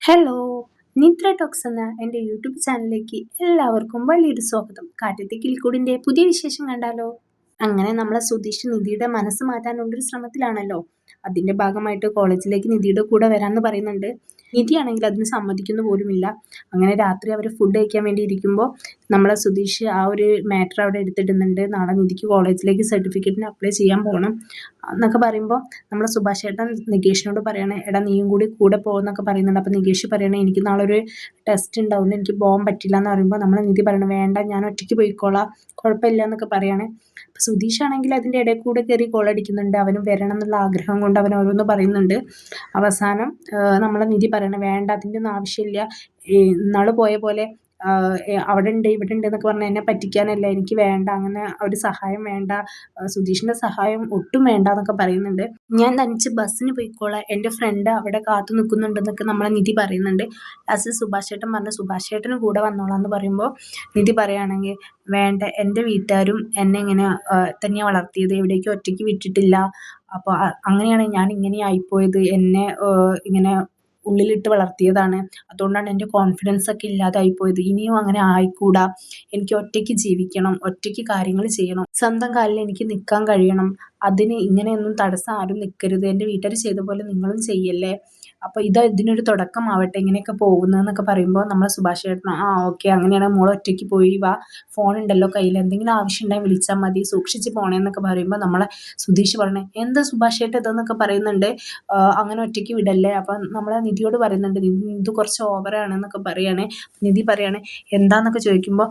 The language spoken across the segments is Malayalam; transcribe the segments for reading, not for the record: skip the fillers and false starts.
ഹലോ! നിത്ര ടോക്സ് എന്ന എൻ്റെ യൂട്യൂബ് ചാനലിലേക്ക് എല്ലാവർക്കും വലിയൊരു സ്വാഗതം. കാറ്റത്തെ കിളിക്കൂടിൻ്റെ പുതിയ വിശേഷം കണ്ടാലോ? അങ്ങനെ നമ്മളെ സുധീഷ് നിധിയുടെ മനസ്സ് മാറ്റാനുള്ളൊരു ശ്രമത്തിലാണല്ലോ. അതിന്റെ ഭാഗമായിട്ട് കോളേജിലേക്ക് നിധിയുടെ കൂടെ വരാമെന്ന് പറയുന്നുണ്ട്. നിധിയാണെങ്കിൽ അതിന് സമ്മതിക്കുന്നു പോലുമില്ല. അങ്ങനെ രാത്രി അവർ ഫുഡ് കഴിക്കാൻ വേണ്ടി ഇരിക്കുമ്പോൾ നമ്മളെ സുധീഷ് ആ ഒരു മാറ്റർ അവിടെ എടുത്തിടുന്നുണ്ട്. നാളെ നിധിക്ക് കോളേജിലേക്ക് സർട്ടിഫിക്കറ്റിന് അപ്ലൈ ചെയ്യാൻ പോകണം എന്നൊക്കെ പറയുമ്പോൾ നമ്മളെ സുഭാഷ് ചേട്ടൻ നികേഷിനോട് പറയണേ, എടാ നീയും കൂടെ പോകുന്നൊക്കെ പറയുന്നുണ്ട്. അപ്പോൾ നികേഷ് പറയണേ, എനിക്ക് നാളെ ഒരു ടെസ്റ്റ് ഉണ്ടാവും, എനിക്ക് പോകാൻ പറ്റില്ല എന്ന് പറയുമ്പോൾ നമ്മളെ നിധി പറയണേ, വേണ്ട ഞാൻ ഒറ്റയ്ക്ക് പോയിക്കോളാം, കുഴപ്പമില്ല എന്നൊക്കെ പറയാണ്. അപ്പോൾ സുധീഷ് ആണെങ്കിൽ അതിൻ്റെ ഇടയിൽ കൂടെ കയറി കോളടിക്കുന്നുണ്ട്. അവനും വരണം എന്നുള്ള ആഗ്രഹം കൊണ്ട് അവൻ ഓരോന്ന് പറയുന്നുണ്ട്. അവസാനം നമ്മളെ നിധി പറയണേ, വേണ്ട അതിൻ്റെ ഒന്നും ആവശ്യമില്ല, ഇന്നാൾ പോയ പോലെ അവിടെ ഉണ്ട് ഇവിടെ ഉണ്ട് എന്നൊക്കെ പറഞ്ഞ് എന്നെ പറ്റിക്കാനല്ല, എനിക്ക് വേണ്ട അങ്ങനെ ഒരു സഹായം വേണ്ട, സുധീഷിൻ്റെ സഹായം ഒട്ടും വേണ്ട എന്നൊക്കെ പറയുന്നുണ്ട്. ഞാൻ തനിച്ച് ബസ്സിന് പോയിക്കോളാം, എൻ്റെ ഫ്രണ്ട് അവിടെ കാത്തു നിൽക്കുന്നുണ്ടെന്നൊക്കെ നമ്മളെ നിധി പറയുന്നുണ്ട്. ലാസ്റ്റ് സുഭാഷ് ചേട്ടൻ പറഞ്ഞ് സുഭാഷ് ചേട്ടന് കൂടെ വന്നോളാം എന്ന് പറയുമ്പോൾ നിധി പറയുകയാണെങ്കിൽ, വേണ്ട, എൻ്റെ വീട്ടുകാരും എന്നെ ഇങ്ങനെ തന്നെയാണ് വളർത്തിയത്, എവിടേക്കും ഒറ്റയ്ക്ക് വിട്ടിട്ടില്ല, അപ്പോൾ അങ്ങനെയാണ് ഞാൻ ഇങ്ങനെ ആയിപ്പോയത്, എന്നെ ഇങ്ങനെ ഉള്ളിലിട്ട് വളർത്തിയതാണ്, അതുകൊണ്ടാണ് എൻ്റെ കോൺഫിഡൻസ് ഒക്കെ ഇല്ലാതായിപ്പോയത്, ഇനിയും അങ്ങനെ ആയിക്കൂടാ, എനിക്ക് ഒറ്റയ്ക്ക് ജീവിക്കണം, ഒറ്റയ്ക്ക് കാര്യങ്ങൾ ചെയ്യണം, സ്വന്തം കാലിൽ എനിക്ക് നിൽക്കാൻ കഴിയണം, അതിന് ഇങ്ങനെയൊന്നും തടസ്സം ആരും നിൽക്കരുത്, എൻ്റെ വീട്ടുകാർ ചെയ്ത പോലെ നിങ്ങളും ചെയ്യല്ലേ, അപ്പോൾ ഇതിനൊരു തുടക്കമാവട്ടെ ഇങ്ങനെയൊക്കെ പോകുന്നതെന്നൊക്കെ പറയുമ്പോൾ നമ്മളെ സുഭാഷ് ചേട്ടൻ, ആ ഓക്കെ അങ്ങനെയാണ്, മോൾ ഒറ്റയ്ക്ക് പോയി വാ, ഫോൺ ഉണ്ടല്ലോ കയ്യിൽ, എന്തെങ്കിലും ആവശ്യം ഉണ്ടെങ്കിൽ വിളിച്ചാൽ മതി, സൂക്ഷിച്ച് പോണേന്നൊക്കെ പറയുമ്പോൾ നമ്മളെ സുധീഷ് പറഞ്ഞേ, എന്താ സുഭാഷ് ചേട്ടൻ ഇതെന്നൊക്കെ പറയുന്നുണ്ട്. അങ്ങനെ ഒറ്റയ്ക്ക് വിടല്ലേ. അപ്പം നമ്മളെ നിധിയോട് പറയുന്നുണ്ട്, ഇത് കുറച്ച് ഓവറാണെന്നൊക്കെ പറയുകയാണ്. നിധി പറയുകയാണ് എന്താന്നൊക്കെ ചോദിക്കുമ്പോൾ,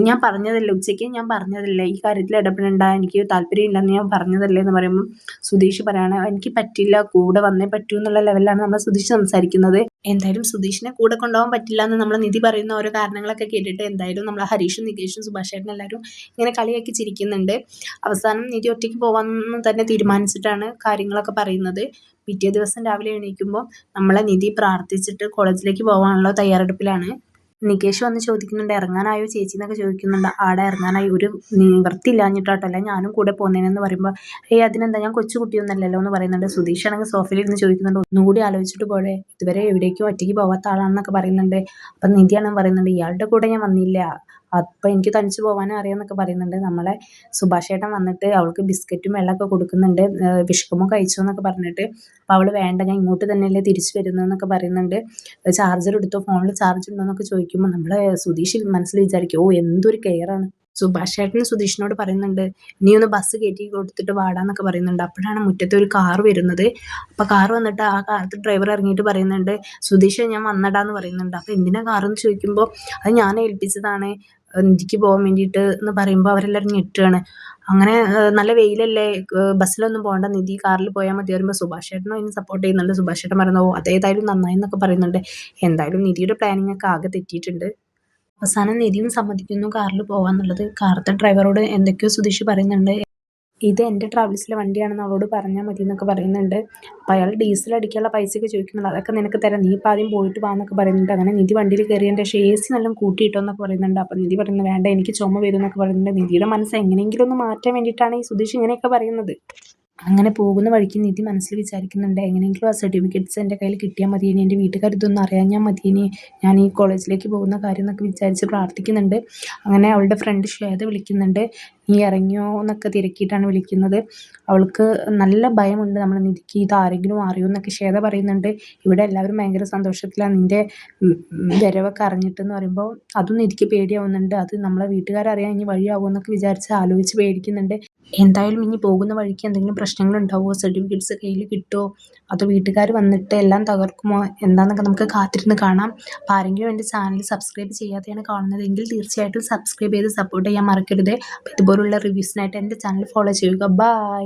ഞാൻ പറഞ്ഞതല്ലേ ഉച്ചയ്ക്ക്, ഞാൻ പറഞ്ഞതല്ലേ ഈ കാര്യത്തിൽ ഇടപെടേണ്ട, എനിക്ക് താല്പര്യമില്ലെന്ന് ഞാൻ പറഞ്ഞതല്ലേ എന്ന് പറയുമ്പോൾ സുധീഷ് പറയാണ്, എനിക്ക് പറ്റില്ല, കൂടെ വന്നേ പറ്റൂ എന്നുള്ള ലെവലിലാണ് നമ്മൾ സുധീഷ് സംസാരിക്കുന്നത്. എന്തായാലും സുധീഷിനെ കൂടെ കൊണ്ടുപോകാൻ പറ്റില്ല എന്ന് നമ്മൾ നിധി പറയുന്ന ഓരോ കാരണങ്ങളൊക്കെ കേട്ടിട്ട് എന്തായാലും നമ്മൾ ഹരീഷും നികേഷും സുഭാഷ് ചേട്ടനും എല്ലാവരും ഇങ്ങനെ കളിയാക്കി ചിരിക്കുന്നുണ്ട്. അവസാനം നിധി ഒറ്റയ്ക്ക് പോകാമെന്ന് തന്നെ തീരുമാനിച്ചിട്ടാണ് കാര്യങ്ങളൊക്കെ പറയുന്നത്. പിറ്റേ ദിവസം രാവിലെ എണീക്കുമ്പോൾ നമ്മളെ നിധി പ്രാർത്ഥിച്ചിട്ട് കോളേജിലേക്ക് പോകാനുള്ള തയ്യാറെടുപ്പിലാണ്. നികേഷ് വന്ന് ചോദിക്കുന്നുണ്ട്, ഇറങ്ങാനായോ ചേച്ചി എന്നൊക്കെ ചോദിക്കുന്നുണ്ട്. ആടെ ഇറങ്ങാനായി, ഒരു നിവൃത്തിയില്ലാഞ്ഞിട്ടാട്ടല്ല, ഞാനും കൂടെ പോകുന്നതിനെന്ന് പറയുമ്പോൾ, അതിനെന്താ, ഞാൻ കൊച്ചു കുട്ടിയൊന്നുമല്ലല്ലോ എന്ന് പറയുന്നുണ്ട്. സുധീഷ് ആണെങ്കിൽ സോഫയിൽ ഇരുന്ന് ചോദിക്കുന്നുണ്ട്, ഒന്നും കൂടി ആലോചിച്ചിട്ട് പോരെ, ഇതുവരെ എവിടേക്കും ഒറ്റയ്ക്ക് പോകാത്ത ആളാണെന്നൊക്കെ പറയുന്നുണ്ട്. അപ്പം നിധിയാണ് പറയുന്നുണ്ട്, ഇയാളുടെ കൂടെ ഞാൻ വന്നില്ല, അപ്പം എനിക്ക് തനിച്ച് പോകാനും അറിയാമെന്നൊക്കെ പറയുന്നുണ്ട്. നമ്മളെ സുഭാഷ് ചേട്ടൻ വന്നിട്ട് അവൾക്ക് ബിസ്ക്കറ്റും വെള്ളമൊക്കെ കൊടുക്കുന്നുണ്ട്, വിശക്കുമ്പോൾ കഴിച്ചോ എന്നൊക്കെ പറഞ്ഞിട്ട്. അപ്പോൾ അവൾ വേണ്ട, ഞാൻ ഇങ്ങോട്ട് തന്നെയല്ലേ തിരിച്ചു വരുന്നതെന്നൊക്കെ പറയുന്നുണ്ട്. ചാർജർ എടുത്തോ, ഫോണിൽ ചാർജ് ഉണ്ടോ എന്നൊക്കെ ചോദിക്കുമ്പോൾ നമ്മളെ സുധീഷ് മനസ്സിൽ വിചാരിക്കും, ഓ എന്തൊരു കെയറാണ്. സുഭാഷ് ചേട്ടൻ സുധീഷിനോട് പറയുന്നുണ്ട്, നീ ഒന്ന് ബസ് കയറ്റി കൊടുത്തിട്ട് വാടാന്നൊക്കെ പറയുന്നുണ്ട്. അപ്പോഴാണ് മുറ്റത്ത് ഒരു കാർ വരുന്നത്. അപ്പോൾ കാർ വന്നിട്ട് ആ കാലത്ത് ഡ്രൈവർ ഇറങ്ങിയിട്ട് പറയുന്നുണ്ട്, സുധീഷ് ഞാൻ വന്നടാന്ന് പറയുന്നുണ്ട്. അപ്പോൾ എന്തിനാ കാറെന്ന് ചോദിക്കുമ്പോൾ, അത് ഞാൻ ഏൽപ്പിച്ചതാണ് നിധിക്ക് പോകാൻ വേണ്ടിയിട്ട് എന്ന് പറയുമ്പോൾ അവരെല്ലാവരും ഞെട്ടുകയാണ്. അങ്ങനെ നല്ല വെയിലല്ലേ, ബസ്സിലൊന്നും പോകണ്ട, നിധി കാറിൽ പോയാൽ മതി പറയുമ്പോൾ സുഭാഷ് ചേട്ടനും അതിന് സപ്പോർട്ട് ചെയ്യുന്നുണ്ട്. സുഭാഷ് ചേട്ടൻ പറയുന്നത്, ഓ അതേതായാലും നന്നായി എന്നൊക്കെ പറയുന്നുണ്ട്. എന്തായാലും നിധിയുടെ പ്ലാനിങ് ഒക്കെ ആകെ തെറ്റിയിട്ടുണ്ട്. അവസാനം നിധിയും സമ്മതിക്കുന്നു കാറിൽ പോകാന്നുള്ളത്. കാറത്തെ ഡ്രൈവറോട് എന്തൊക്കെയോ സുധീഷ് പറയുന്നുണ്ട്. ഇത് എൻ്റെ ട്രാവൽസിലെ വണ്ടിയാണെന്ന് അവളോട് പറഞ്ഞാൽ മതി എന്നൊക്കെ പറയുന്നുണ്ട്. അപ്പോൾ അയാൾ ഡീസൽ അടിക്കാനുള്ള പൈസയൊക്കെ ചോദിക്കുന്നുണ്ട്. അതൊക്കെ നിനക്ക് തരാം, നീ ഇപ്പോൾ ആദ്യം പോയിട്ട് വാ എന്നൊക്കെ പറയുന്നുണ്ട്. അങ്ങനെ നിധി വണ്ടിയിൽ കയറിയതിൻ്റെ ശേഷം AC നല്ല കൂട്ടിയിട്ടോ എന്നൊക്കെ പറയുന്നുണ്ട്. അപ്പോൾ നിധി പറയുന്നത്, വേണ്ട എനിക്ക് ചുമ വരും എന്നൊക്കെ പറയുന്നുണ്ട്. നിധിയുടെ മനസ്സ് എങ്ങനെയെങ്കിലും ഒന്ന് മാറ്റാൻ വേണ്ടിയിട്ടാണ് ഈ സുധീഷ് ഇങ്ങനെയൊക്കെ പറയുന്നത്. അങ്ങനെ പോകുന്ന വഴിക്ക് നിധി മനസ്സിൽ വിചാരിക്കുന്നുണ്ട്, എങ്ങനെയെങ്കിലും ആ സർട്ടിഫിക്കറ്റ്സ് എൻ്റെ കയ്യിൽ കിട്ടിയാൽ മതിയേനി, എൻ്റെ വീട്ടുകാർ ഇതൊന്നും അറിയാഞ്ഞാൽ മതിയേനി, ഞാൻ ഈ കോളേജിലേക്ക് പോകുന്ന കാര്യം എന്നൊക്കെ വിചാരിച്ച് പ്രാർത്ഥിക്കുന്നുണ്ട്. അങ്ങനെ അവളുടെ ഫ്രണ്ട് ശ്വേത വിളിക്കുന്നുണ്ട്. നീ ഇറങ്ങിയോ എന്നൊക്കെ തിരക്കിയിട്ടാണ് വിളിക്കുന്നത്. അവൾക്ക് നല്ല ഭയമുണ്ട് നമ്മളെ നിധിക്ക്, ഇത് ആരെങ്കിലും അറിയുമോ എന്നൊക്കെ ശ്വേത പറയുന്നുണ്ട്. ഇവിടെ എല്ലാവരും ഭയങ്കര സന്തോഷത്തിലാണ് നിൻ്റെ വരവൊക്കെ അറിഞ്ഞിട്ടെന്ന് പറയുമ്പോൾ അതും നിധിക്ക് പേടിയാവുന്നുണ്ട്. അത് നമ്മളെ വീട്ടുകാരറിയാൻ ഇനി വഴിയാവുമോ എന്നൊക്കെ വിചാരിച്ച് ആലോചിച്ച് പേടിക്കുന്നുണ്ട്. എന്തായാലും ഇനി പോകുന്ന വഴിക്ക് എന്തെങ്കിലും പ്രശ്നങ്ങളുണ്ടാവുമോ, സർട്ടിഫിക്കറ്റ്സ് കയ്യിൽ കിട്ടുമോ, അതോ വീട്ടുകാർ വന്നിട്ട് എല്ലാം തകർക്കുമോ എന്താണെന്നൊക്കെ നമുക്ക് കാത്തിരുന്ന് കാണാം. അപ്പോൾ ആരെങ്കിലും എൻ്റെ ചാനൽ സബ്സ്ക്രൈബ് ചെയ്യാതെയാണ് കാണുന്നതെങ്കിൽ തീർച്ചയായിട്ടും സബ്സ്ക്രൈബ് ചെയ്ത് സപ്പോർട്ട് ചെയ്യാൻ മറക്കരുത്. അപ്പോൾ ഇതുപോലുള്ള റിവ്യൂസിനായിട്ട് എൻ്റെ ചാനൽ ഫോളോ ചെയ്യുക. ബൈ.